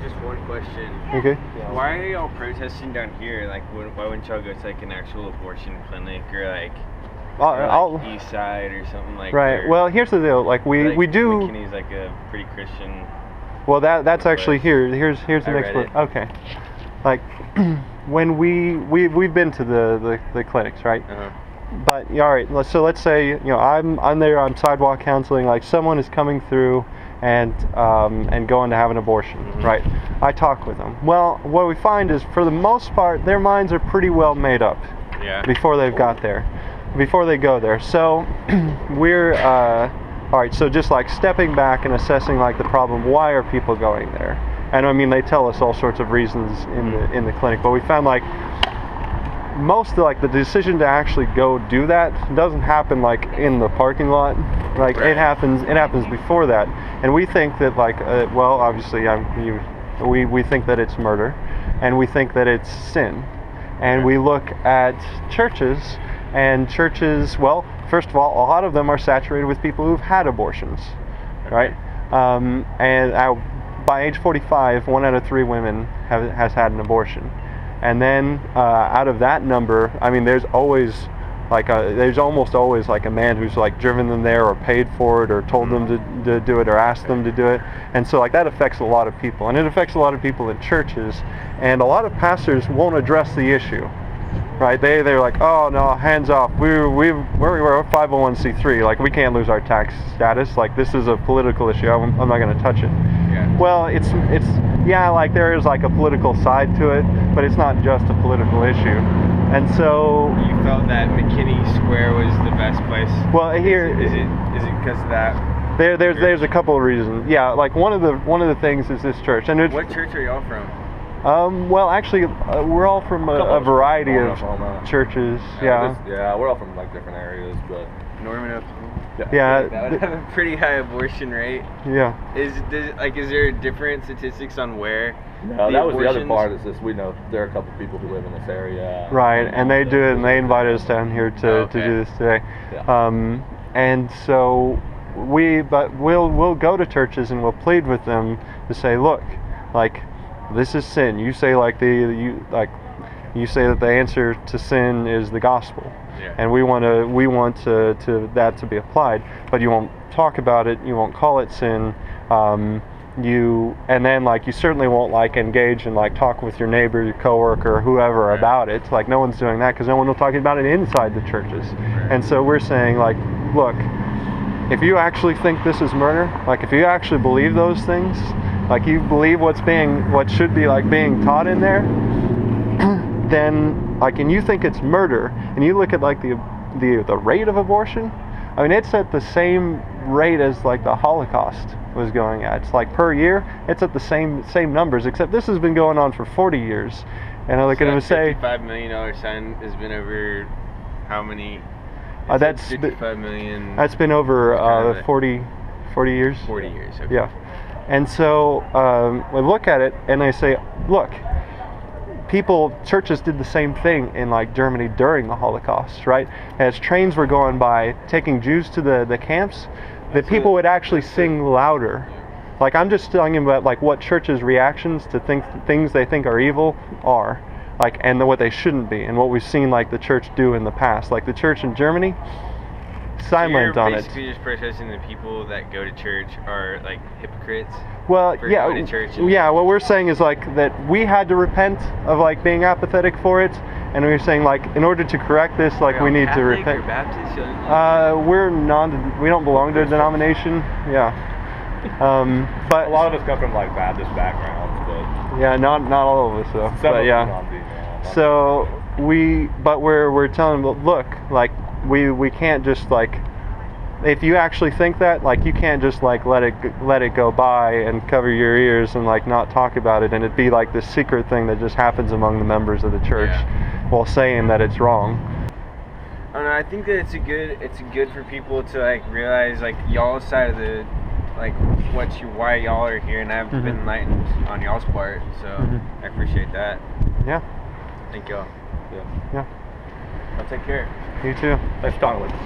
Just one question. Okay. Why are y'all protesting down here? Like, why wouldn't y'all go to like an actual abortion clinic or like, East Side or something like? Right. Well, here's the deal. Like we do. McKinney's like a pretty Christian. Well, that's actually here's the next one. Okay. Like when we've been to the clinics, right? Uh-huh. But all right. So let's say I'm there. I'm sidewalk counseling. Like someone is coming through and going to have an abortion, mm-hmm. right? I talk with them. Well, what we find is for the most part their minds are pretty well made up. Yeah. Before they've got there, before they go there. So we're all right. So just like stepping back and assessing like the problem. Why are people going there? And I mean they tell us all sorts of reasons in the clinic, but we found like most of like the decision to actually go do that doesn't happen like in the parking lot. Like it happens before that. And we think that like well obviously we think that it's murder, and we think that it's sin. And we look at churches, and churches, well, first of all, a lot of them are saturated with people who've had abortions, right? And by age 45, 1 out of 3 women has had an abortion. And then out of that number, I mean, there's almost always like a man who's like driven them there or paid for it or told them to do it or asked them to do it. And so like that affects a lot of people, and it affects a lot of people in churches, and a lot of pastors won't address the issue, right? They're like, oh no, hands off, we're a 501c3, like we can't lose our tax status, like this is a political issue, I'm not going to touch it. Yeah. Well, it's yeah, like there is like a political side to it, but it's not just a political issue. And so you felt that McKinney Square was the best place. Well, here is it because of that? There's a couple of reasons. Yeah, like one of the things is this church. And what church are y'all from? Well, actually, we're all from a variety of churches. Yeah, we're all from like different areas, but Norman, Oklahoma. Yeah, that would have a pretty high abortion rate. Yeah. Is there different statistics on where? No, that was the other part. Is this we know there are a couple people who live in this area. Right, and they do it, and they invited us down here to do this today. Yeah. And so we'll go to churches and we'll plead with them to say, look, like this is sin. You say you say that the answer to sin is the gospel. Yeah. And we want that to be applied, but you won't talk about it. You won't call it sin. And then like you certainly won't like engage and like talk with your neighbor, your coworker, or whoever about it. Like no one's doing that because no one will talk about it inside the churches. And so we're saying like, look, if you actually think this is murder, like if you actually believe those things, like you believe what should be like being taught in there, then like, and you think it's murder, and you look at like the rate of abortion, I mean it's at the same rate as like the Holocaust was going at. It's like per year, it's at the same numbers, except this has been going on for 40 years. And I look at him and say, $55 million sign has been over how many? That's 55 million. That's been over 40 years. 40 years. Okay. Yeah. And so I look at it and I say, look, churches did the same thing in like Germany during the Holocaust, right? As trains were going by taking Jews to the camps, the people would actually sing louder. Like I'm just telling you about like what churches' reactions to things they think are evil are, like, and what they shouldn't be, and what we've seen like the church do in the past. Like the church in Germany, silent on it. Basically just protesting the people that go to church are like hypocrites. Well, yeah. What we're saying is like that we had to repent of like being apathetic for it, and we're saying like in order to correct this, like we need to repent. Or Baptist? We don't belong to a denomination. Yeah. But a lot of us come from like Baptist backgrounds, but yeah, not all of us though. But yeah. So we're telling them, look, like we can't just like. If you actually think that, like, you can't just like let it go by and cover your ears and like not talk about it, and it be like this secret thing that just happens among the members of the church while saying that it's wrong. I don't know. I think that it's good for people to like realize like y'all's side of the like why y'all are here, and I've been enlightened on y'all's part. So I appreciate that. Yeah. Thank y'all. Yeah. I'll take care. You too. Thanks for talking with us.